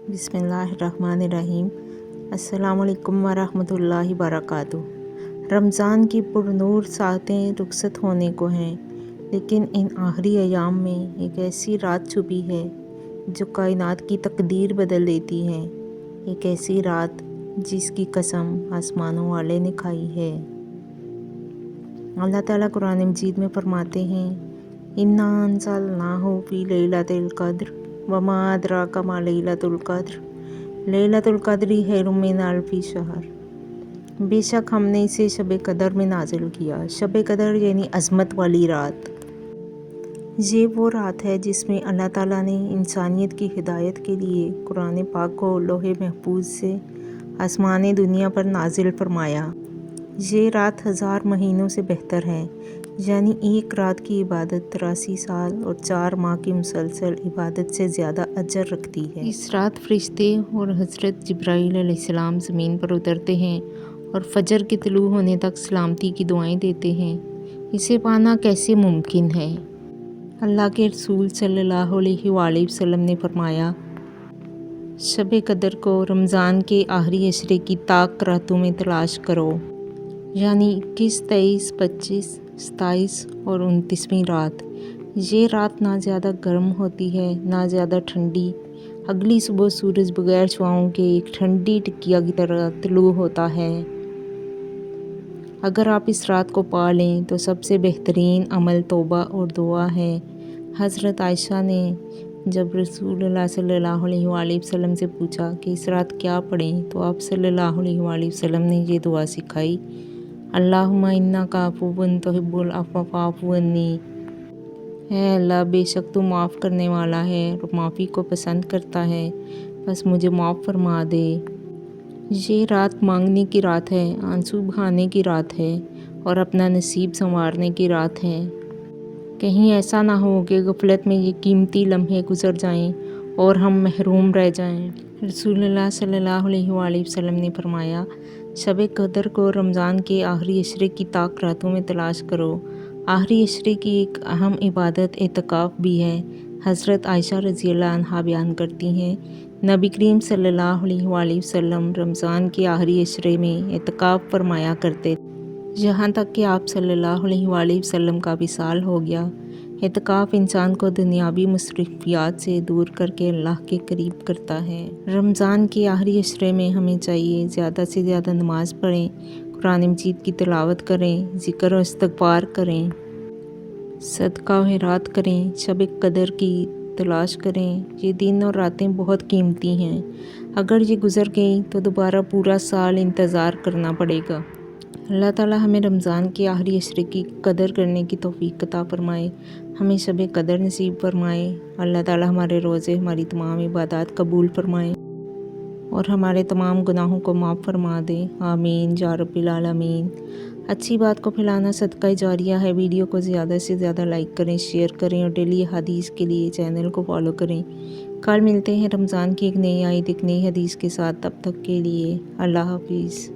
بسم اللہ الرحمن الرحیم۔ السلام علیکم ورحمۃ اللہ وبرکاتہ۔ رمضان کی پرنور ساعتیں رخصت ہونے کو ہیں، لیکن ان آخری ایام میں ایک ایسی رات چھپی ہے جو کائنات کی تقدیر بدل دیتی ہے، ایک ایسی رات جس کی قسم آسمانوں والے نے کھائی ہے۔ اللہ تعالیٰ قرآن مجید میں فرماتے ہیں، اِنَّا أَنزَلْنَاهُ فِي لَيْلَةِ الْقَدْرِ وَمَا أَدْرَاكَ مَا لَيْلَةُ الْقَدْرِ لَيْلَةُ الْقَدْرِ خَيْرٌ مِّنْ أَلْفِ شَهْرٍ۔ بے شک ہم نے اسے شب قدر میں نازل کیا۔ شب قدر یعنی عظمت والی رات۔ یہ وہ رات ہے جس میں اللہ تعالیٰ نے انسانیت کی ہدایت کے لیے قرآن پاک کو لوح محفوظ سے آسمان دنیا پر نازل فرمایا۔ یہ رات 1000 مہینوں سے بہتر ہے، یعنی ایک رات کی عبادت 83 سال اور 4 ماہ کی مسلسل عبادت سے زیادہ اجر رکھتی ہے۔ اس رات فرشتے اور حضرت جبرائیل علیہ السلام زمین پر اترتے ہیں اور فجر کے طلوع ہونے تک سلامتی کی دعائیں دیتے ہیں۔ اسے پانا کیسے ممکن ہے؟ اللہ کے رسول صلی اللہ علیہ وآلہ وسلم نے فرمایا، شب قدر کو رمضان کے آخری عشرے کی طاق راتوں میں تلاش کرو، یعنی 21، 23، 25، 27 اور 29ویں رات۔ یہ رات نہ زیادہ گرم ہوتی ہے نہ زیادہ ٹھنڈی۔ اگلی صبح سورج بغیر شعاؤں کے ایک ٹھنڈی ٹکیا کی طرح طلوع ہوتا ہے۔ اگر آپ اس رات کو پا لیں تو سب سے بہترین عمل توبہ اور دعا ہے۔ حضرت عائشہ نے جب رسول اللہ صلی اللہ علیہ وآلہ وسلم سے پوچھا کہ اس رات کیا پڑھیں تو آپ صلی اللہ علیہ وآلہ وسلم نے یہ دعا سکھائی، اللہم انک عفو تحب العفو فاعف عنی۔ اے اللہ، بے شک تو معاف کرنے والا ہے اور معافی کو پسند کرتا ہے، بس مجھے معاف فرما دے۔ یہ رات مانگنے کی رات ہے، آنسو بہانے کی رات ہے اور اپنا نصیب سنوارنے کی رات ہے۔ کہیں ایسا نہ ہو کہ غفلت میں یہ قیمتی لمحے گزر جائیں اور ہم محروم رہ جائیں۔ رسول اللہ صلی اللہ علیہ وآلہ وسلم نے فرمایا، شب قدر کو رمضان کے آخری عشرے کی طاق راتوں میں تلاش کرو۔ آخری عشرے کی ایک اہم عبادت اعتکاف بھی ہے۔ حضرت عائشہ رضی اللہ عنہا بیان کرتی ہیں، نبی کریم صلی اللہ علیہ وآلہ وسلم رمضان کے آخری عشرے میں اعتکاف فرمایا کرتے تھے، یہاں تک کہ آپ صلی اللہ علیہ وآلہ وسلم کا وصال ہو گیا۔ اعتکاف انسان کو دنیاوی مصروفیات سے دور کر کے اللہ کے قریب کرتا ہے۔ رمضان کے آخری عشرے میں ہمیں چاہیے زیادہ سے زیادہ نماز پڑھیں، قرآن مجید کی تلاوت کریں، ذکر و استغفار کریں، صدقہ و خیرات کریں، شب قدر کی تلاش کریں۔ یہ دن اور راتیں بہت قیمتی ہیں، اگر یہ گزر گئیں تو دوبارہ پورا سال انتظار کرنا پڑے گا۔ اللہ تعالیٰ ہمیں رمضان کے آخری عشرے کی قدر کرنے کی توفیق عطا فرمائے، ہمیں شب قدر نصیب فرمائے۔ اللہ تعالیٰ ہمارے روزے، ہماری تمام عبادات قبول فرمائے اور ہمارے تمام گناہوں کو معاف فرما دے، آمین یا رب العالمین۔ اچھی بات کو پھیلانا صدقہ جاریہ ہے۔ ویڈیو کو زیادہ سے زیادہ لائک کریں، شیئر کریں اور ڈیلی حدیث کے لیے چینل کو فالو کریں۔ کل ملتے ہیں رمضان کی ایک نئی آیت، ایک نئی حدیث کے ساتھ، تب تک کے لیے اللہ حافظ۔